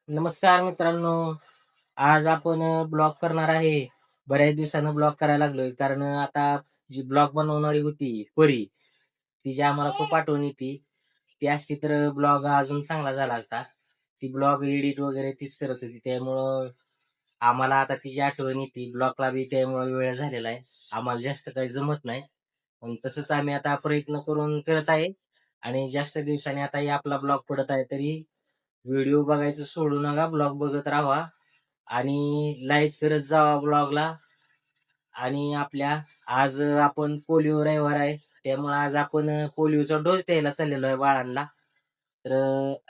नमस्कार मित्रांनो. आज आपण ब्लॉग करणार आहे. बऱ्याच दिवसानं ब्लॉग करायला लागलोय कारण आता जी ब्लॉग बनवणारी होती परी, तिची आम्हाला खूप आठवण येते. ती असती तर ब्लॉग अजून चांगला झाला असता. ती ब्लॉग एडिट वगैरे तीच करत होती. त्यामुळं आम्हाला आता तिची आठवण येते. ब्लॉगला बी त्यामुळे वेळ झालेला आहे. आम्हाला जास्त काही जमत नाही. पण तसंच आम्ही आता प्रयत्न करून करत आहे आणि जास्त दिवसांनी आता हे आपला ब्लॉग पडत आहे तरी व्हिडिओ बघायचं सोडू नका, ब्लॉग बघत राहा आणि लाईक करत जावा ब्लॉगला. आणि आपल्या आज आपण पोलिओ रविवार आहे, त्यामुळे आज आपण पोलिओचा डोस द्यायला चाललेलो आहे बाळांना. तर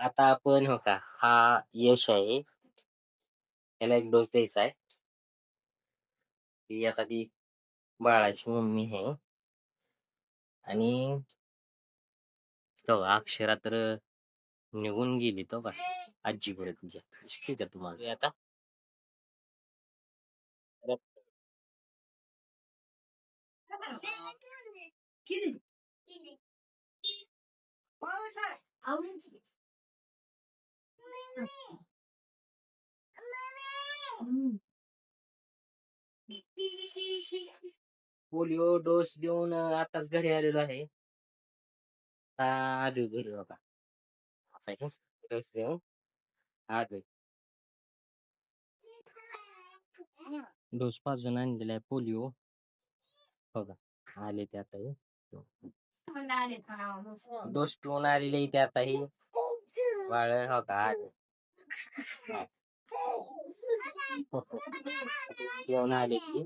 आता आपण हो का, हा यश आहे, त्याला एक डोस द्यायचा आहे. ती आता ती बाळाची मम्मी आहे आणि तो अक्षरा तर निघून गेली तो का आजीकडे तुझ्या. ठीक आहे तुम्हाला आता पोलिओ डोस देऊन आताच घरी आलेलो आहे. आलोय घरी बघा. असं आहे का? डोस देऊन आलोय. डोस पाजून आणलेला आहे पोलिओ. बघा आले ते आता हे. डोस पिऊन आलेले इथे आता ही बाळ हो का आले. हा. पिऊन आले की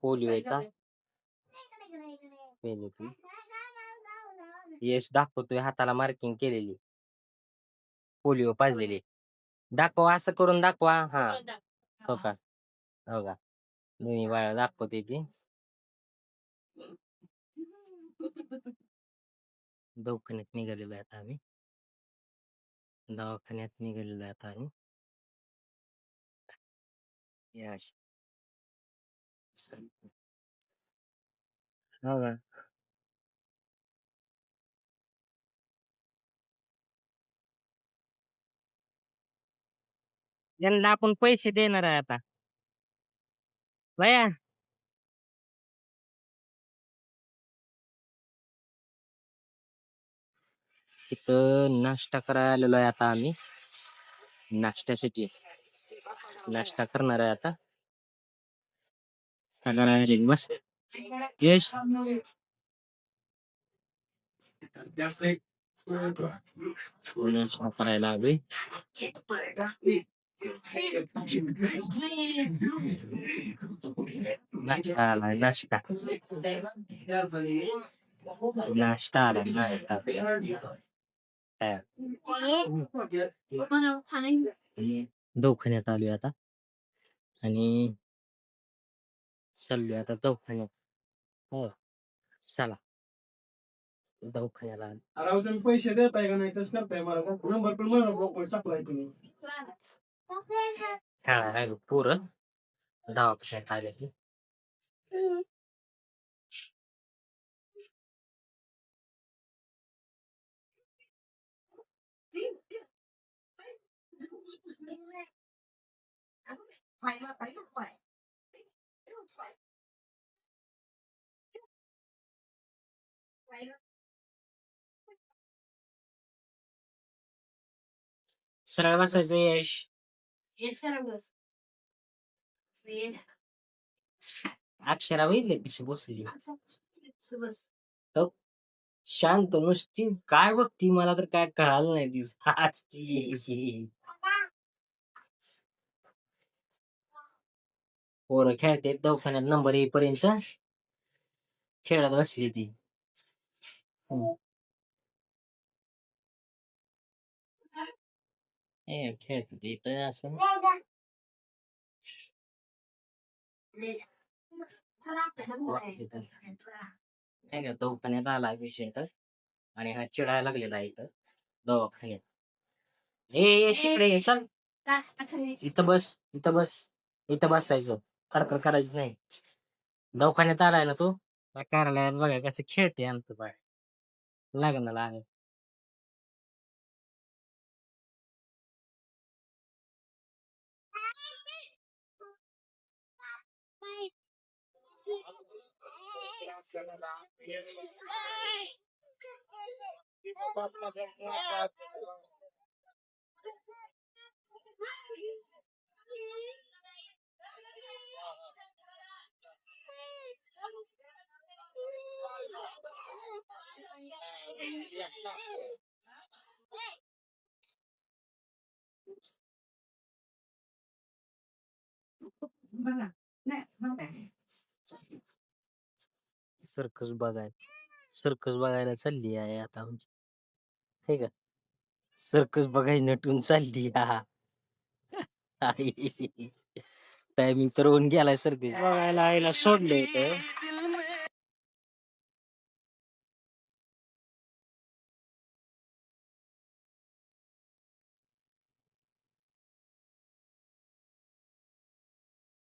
पोलिओचा पेले ती यश दाखवतोय हाताला मार्किंग केलेली पोलिओ पाजलेली. दाखवा असं करून दाखवा. हा हो का, हो का, दोन्ही बाळा दाखवते ती. दवाखान्यात निघालेलो आहे आता आम्ही. दवाखान्यात निघालेलो आहे आता आम्ही. यश हो का. यांना आपण पैसे देणार आहे आता. भया तिथं नाश्ता करायला आलेलो आहे आता आम्ही. नाश्त्यासाठी नाश्ता करणार आहे आता. काय करायला बस यश. नाश्ता करायला आलोय. नाश्ता आलाय नाश्ता. नाश्ता आलाय नाश्ता. हा. दवाखान्यात आलोय आता आणि चाललोय आता दवाखान्यात. हो चला दवाखान्याला. अरे तुम्ही पैसे देताय का नाही तसं करताय मला नंबर पण मला ब्लॉक टाकलाय तुम्ही. हा पोरं दवाखान्यात आले की. सरळ बसायचं यश. अक्षरा बघितली कशी बसली. तो शांत नुसती काय बघती मला तर काय कळालं नाही ती आजची. पोरं खेळते दवाखान्यात नंबर येईपर्यंत खेळत बसली ती. हम्म. खेळत होती तर असं नाही का दवाखान्यात आला पेशंट आणि हा चिडायला लागलेला आहे इथं दवाखान्यात. ए शिकडे चल इथं बस, इथं बस, इथं बसायचं. खडखड करायचं नाही. दवाखान्यात आलाय ना तू. कार्यालयात बघा कसं खेळते आमचं बाळ. लग्नाला आहे. सर्कस बघायला चालली आहे आता आमची, हे का सर्कस बघायला नटून चालली टायमिंग तर होऊन गेलाय सर्कस बघायला आईला सोडले होतं